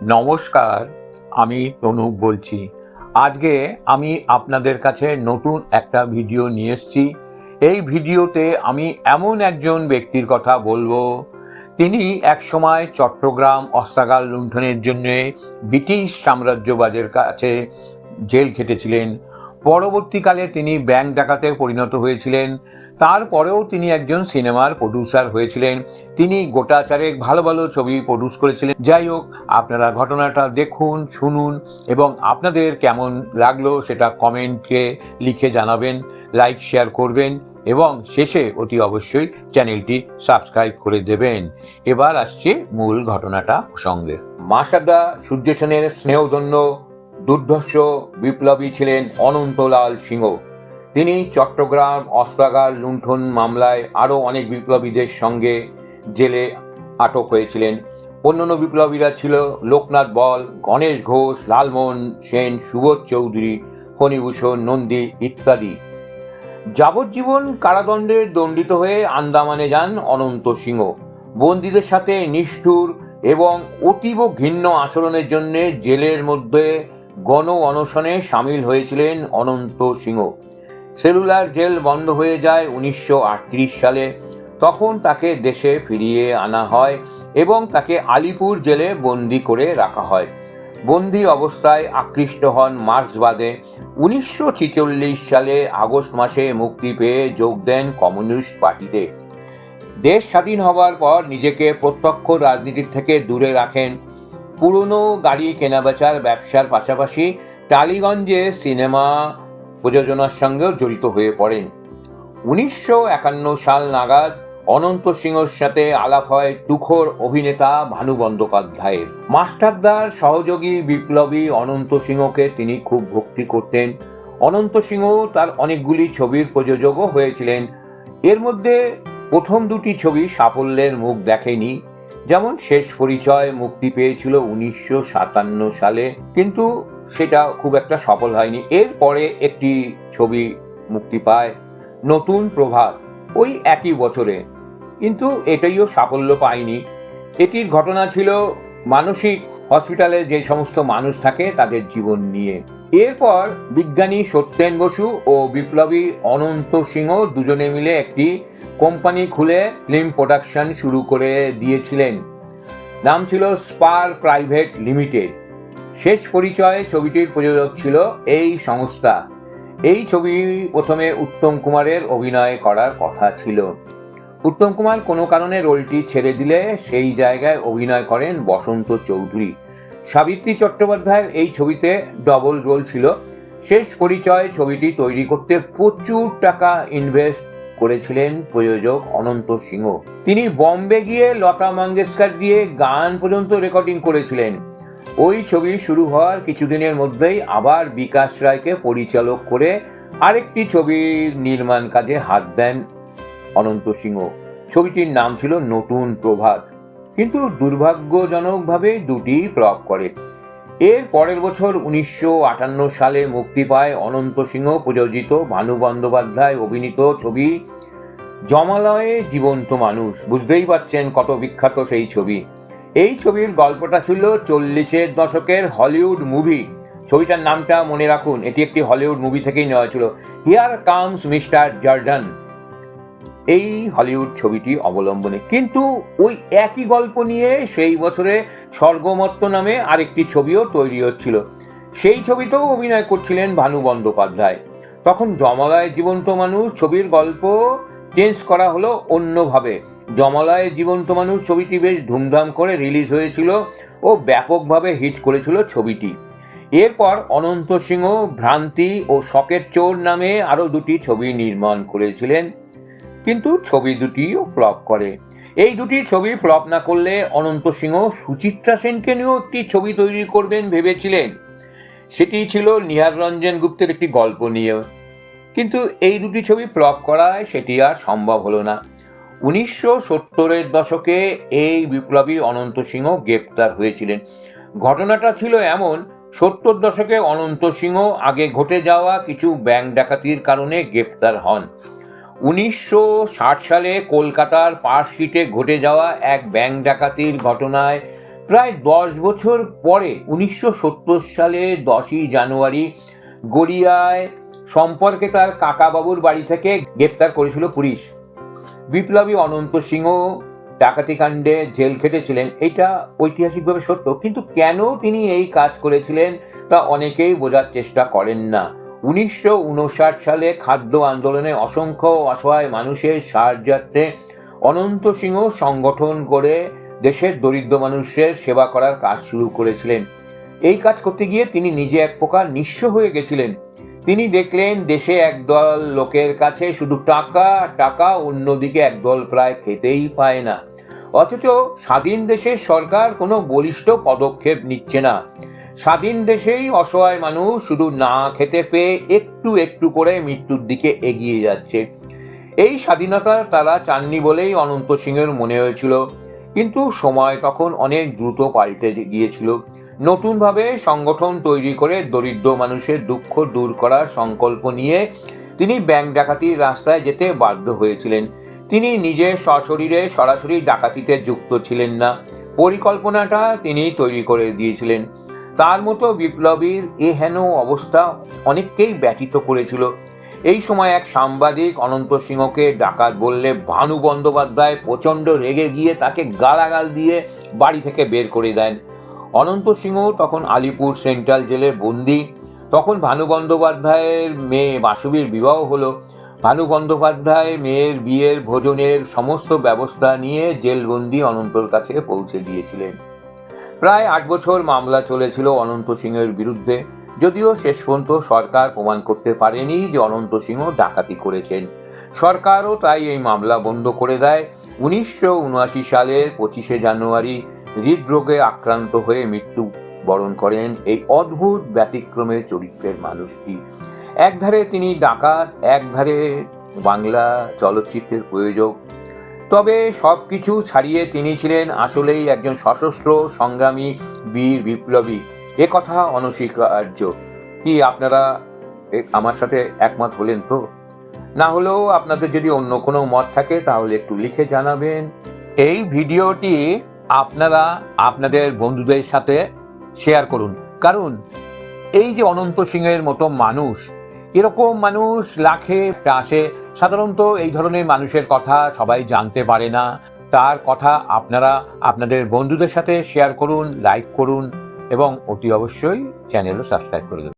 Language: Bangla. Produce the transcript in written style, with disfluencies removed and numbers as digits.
নমস্কার, আমি তনুপ বলছি। আজকে আমি আপনাদের কাছে নতুন একটা ভিডিও নিয়ে এসেছি। এই ভিডিওতে আমি এমন একজন ব্যক্তির কথা বলবো, তিনি একসময় চট্টগ্রাম অস্ত্রাগার লুণ্ঠনের জন্যে ব্রিটিশ সাম্রাজ্যবাদের কাছে জেল খেটেছিলেন। পরবর্তীকালে তিনি ব্যাংক ডাকাতে পরিণত হয়েছিলেন। তারপরেও তিনি একজন সিনেমার প্রডিউসার হয়েছিলেন। তিনি গোটা চারেক ভালো ভালো ছবি প্রডিউস করেছিলেন। যাই হোক, আপনারা ঘটনাটা দেখুন, শুনুন এবং আপনাদের কেমন লাগলো সেটা কমেন্টে লিখে জানাবেন, লাইক শেয়ার করবেন এবং শেষে অতি অবশ্যই চ্যানেলটি সাবস্ক্রাইব করে দেবেন। এবার আসছে মূল ঘটনাটা প্রসঙ্গে। মাস্টারদা সূর্য সেনের স্নেহধন্য দুর্ধর্ষ বিপ্লবী ছিলেন অনন্তলাল সিংহ। তিনি চট্টগ্রাম অস্ত্রাগার লুণ্ঠন মামলায় আরও অনেক বিপ্লবীদের সঙ্গে জেলে আটক হয়েছিলেন। অন্যান্য বিপ্লবীরা ছিল লোকনাথ বল, গণেশ ঘোষ, লালমোহন সেন, সুবোধ চৌধুরী, ফণীভূষণ নন্দী ইত্যাদি। যাবজ্জীবন কারাদণ্ডে দণ্ডিত হয়ে আন্দামানে যান অনন্ত সিংহ। বন্দীদের সাথে নিষ্ঠুর এবং অতীব ঘৃণ্য আচরণের জন্য জেলের মধ্যে গণ অনশনে সামিল হয়েছিলেন অনন্ত সিংহ। সেলুলার জেল বন্ধ হয়ে যায় 1938 সালে। তখন তাকে দেশে ফিরিয়ে আনা হয় এবং তাকে আলিপুর জেলে বন্দি করে রাখা হয়। বন্দি অবস্থায় আকৃষ্ট হন মার্ক্সবাদে। 1946 সালে আগস্ট মাসে মুক্তি পেয়ে যোগ দেন কমিউনিস্ট পার্টিতে। দেশ স্বাধীন হবার পর নিজেকে প্রত্যক্ষ রাজনীতির থেকে দূরে রাখেন। পুরনো গাড়ি কেনাবেচার ব্যবসার পাশাপাশি টালিগঞ্জে সিনেমা প্রযোজনার সঙ্গেও জড়িত হয়ে পড়েন। 1951 সাল নাগাদ অনন্ত সিংহর সাথে আলাপ হয় তুখোর অভিনেতা ভানু বন্দ্যোপাধ্যায়ের। মাস্টারদার সহযোগী বিপ্লবী অনন্ত সিংহকে তিনি খুব ভক্তি করতেন। অনন্ত সিংহ তার অনেকগুলি ছবির প্রযোজকও হয়েছিলেন। এর মধ্যে প্রথম দুটি ছবি সাফল্যের মুখ দেখেনি। যেমন শেষ পরিচয় মুক্তি পেয়েছিল 1957 সালে, কিন্তু সেটা খুব একটা সফল হয়নি। এরপরে একটি ছবি মুক্তি পায়, নতুন প্রভাত, ওই একই বছরে, কিন্তু এটাইও সাফল্য পায়নি। এটির ঘটনা ছিল মানসিক হসপিটালে যে সমস্ত মানুষ থাকে তাদের জীবন নিয়ে। এরপর বিজ্ঞানী সত্যেন বসু ও বিপ্লবী অনন্ত সিংহ দুজনে মিলে একটি কোম্পানি খুলে ফিল্ম প্রোডাকশন শুরু করে দিয়েছিলেন। নাম ছিল স্পার প্রাইভেট লিমিটেড। শেষ পরিচয় ছবিটির প্রযোজক ছিল এই সংস্থা। এই ছবি প্রথমে উত্তম কুমারের অভিনয় করার কথা ছিল। উত্তম কুমার কোনো কারণে রোলটি ছেড়ে দিলে সেই জায়গায় অভিনয় করেন বসন্ত চৌধুরী। সাবিত্রী চট্টোপাধ্যায়ের এই ছবিতে ডবল রোল ছিল। শেষ পরিচয় ছবিটি তৈরি করতে প্রচুর টাকা ইনভেস্ট করেছিলেন প্রযোজক অনন্ত সিংহ। তিনি বম্বে গিয়ে লতা মঙ্গেশকর দিয়ে গান পর্যন্ত রেকর্ডিং করেছিলেন। ওই ছবি শুরু হওয়ার কিছুদিনের মধ্যেই আবার বিকাশ রায়কে পরিচালক করে আরেকটি ছবির নির্মাণ কাজে হাত দেন অনন্ত সিংহ। ছবিটির নাম ছিল নতুন প্রভাত, কিন্তু দুর্ভাগ্যজনকভাবে দুটি ফ্লপ করে। এর পরের বছর 1958 সালে মুক্তি পায় অনন্ত সিংহ প্রযোজিত ভানু বন্দ্যোপাধ্যায় অভিনীত ছবি জমালয়ে জীবন্ত মানুষ। বুঝতেই পারছেন কত বিখ্যাত সেই ছবি। এই ছবির গল্পটা ছিল 40-এর দশকের হলিউড মুভি। ছবিটার নামটা মনে রাখুন, এটি একটি হলিউড মুভি থেকেই নেওয়া ছিল, হিয়ার কামস মিস্টার জর্ডান। এই হলিউড ছবিটি অবলম্বনে, কিন্তু ওই একই গল্প নিয়ে সেই বছরে স্বর্গমত্ত নামে আরেকটি ছবিও তৈরি হচ্ছিল। সেই ছবিতেও অভিনয় করছিলেন ভানু বন্দ্যোপাধ্যায়। তখন জমালয়ে জীবন্ত মানুষ ছবির গল্প চেঞ্জ করা হলো অন্যভাবে। জমালয়ে জীবন্ত মানুষ ছবিটি বেশ ধুমধাম করে রিলিজ হয়েছিল ও ব্যাপকভাবে হিট করেছিল ছবিটি। এরপর অনন্ত সিংহ ভ্রান্তি ও শকের চোর নামে আরও দুটি ছবি নির্মাণ করেছিলেন, কিন্তু ছবি দুটিও ফ্লপ করে। এই দুটি ছবি ফ্লপ না করলে অনন্ত সিংহ সুচিত্রা সেনকে নিয়েও একটি ছবি তৈরি করবেন ভেবেছিলেন। সেটি ছিল নিহার রঞ্জন গুপ্তের একটি গল্প নিয়ে, কিন্তু এই দুটি ছবি ফ্লপ করায় সেটি আর সম্ভব হলো না। 1970-এর দশকে এই বিপ্লবী অনন্ত সিংহ গ্রেপ্তার হয়েছিলেন। ঘটনাটা ছিল এমন, 70 দশকে অনন্ত সিংহ আগে ঘটে যাওয়া কিছু ব্যাংক ডাকাতির কারণে গ্রেপ্তার হন। 1960 সালে কলকাতার পার্ক স্ট্রিটে ঘটে যাওয়া এক ব্যাংক ডাকাতির ঘটনায় প্রায় 10 বছর পরে 1970 সালে 10ই জানুয়ারি গড়িয়ায় সম্পর্কে তার কাকাবাবুর বাড়ি থেকে গ্রেপ্তার করেছিল পুলিশ। বিপ্লবী অনন্ত সিংহ ডাকাতি কাণ্ডে জেল খেটেছিলেন, এটা ঐতিহাসিকভাবে সত্য, কিন্তু কেন তিনি এই কাজ করেছিলেন তা অনেকেই বোঝার চেষ্টা করেন না। 1959 সালে খাদ্য আন্দোলনে অসংখ্য অসহায় মানুষের সাহায্যার্থে অনন্ত সিংহ সংগঠন করে দেশের দরিদ্র মানুষের সেবা করার কাজ শুরু করেছিলেন। এই কাজ করতে গিয়ে তিনি নিজে এক প্রকার নিঃস্ব হয়ে গেছিলেন। তিনি দেখলেন দেশে একদল লোকের কাছে শুধু টাকা টাকা, অন্যদিকে একদল প্রায় খেতেই পায় না। অথচ স্বাধীন দেশের সরকার কোনো বলিষ্ঠ পদক্ষেপ নিচ্ছে না। স্বাধীন দেশেই অসহায় মানুষ শুধু না খেতে পেয়ে একটু একটু করে মৃত্যুর দিকে এগিয়ে যাচ্ছে। এই স্বাধীনতা তারা চাননি বলেই অনন্ত সিংহের মনে হয়েছিল, কিন্তু সময় তখন অনেক দ্রুত পাল্টে গিয়েছিল। নতুনভাবে সংগঠন তৈরি করে দরিদ্র মানুষের দুঃখ দূর করার সংকল্প নিয়ে তিনি ব্যাংক ডাকাতির রাস্তায় যেতে বাধ্য হয়েছিলেন। তিনি নিজে সশরীরে সরাসরি ডাকাতিতে যুক্ত ছিলেন না, পরিকল্পনাটা তিনি তৈরি করে দিয়েছিলেন। তার মতো বিপ্লবীর এ হেন অবস্থা অনেককেই ব্যথিত করেছিল। এই সময় এক সাংবাদিক অনন্ত সিংহকে ডাকাত বললে ভানু বন্দ্যোপাধ্যায় প্রচণ্ড রেগে গিয়ে তাকে গালাগাল দিয়ে বাড়ি থেকে বের করে দেন। অনন্ত সিংহ তখন আলিপুর সেন্ট্রাল জেলে বন্দি। তখন ভানু বন্দ্যোপাধ্যায়ের মেয়ে বাসুবীর বিবাহ হলো। ভানু বন্দ্যোপাধ্যায় মেয়ের বিয়ের ভোজনের সমস্ত ব্যবস্থা নিয়ে জেলবন্দি অনন্তর কাছে পৌঁছে দিয়েছিলেন। প্রায় 8 বছর মামলা চলেছিল অনন্ত সিংহের বিরুদ্ধে, যদিও শেষ পর্যন্ত সরকার প্রমাণ করতে পারেনি যে অনন্ত সিংহ ডাকাতি করেছেন। সরকারও তাই এই মামলা বন্ধ করে দেয়। 1979 সালের 25শে জানুয়ারি হৃদরোগে আক্রান্ত হয়ে মৃত্যুবরণ করেন এই অদ্ভুত ব্যতিক্রমের চরিত্রের মানুষটি। একধারে তিনি ডাকাত, একধারে বাংলা চলচ্চিত্রের প্রযোজক। তবে সব কিছু ছাড়িয়ে তিনি ছিলেন আসলেই একজন সশস্ত্র সংগ্রামী বীর বিপ্লবী, এ কথা অনস্বীকার্য। কি আপনারা আমার সাথে একমত হলেন তো? না হলেও আপনাদের যদি অন্য কোনো মত থাকে তাহলে একটু লিখে জানাবেন। এই ভিডিওটি আপনারা আপনাদের বন্ধুদের সাথে শেয়ার করুন, কারণ এই যে অনন্ত সিংহের মতো মানুষ, এরকম মানুষ লাখে আসে। সাধারণত এই ধরনের মানুষের কথা সবাই জানতে পারে না। তার কথা আপনারা আপনাদের বন্ধুদের সাথে শেয়ার করুন, লাইক করুন এবং অতি অবশ্যই চ্যানেলও সাবস্ক্রাইব করে দেবেন।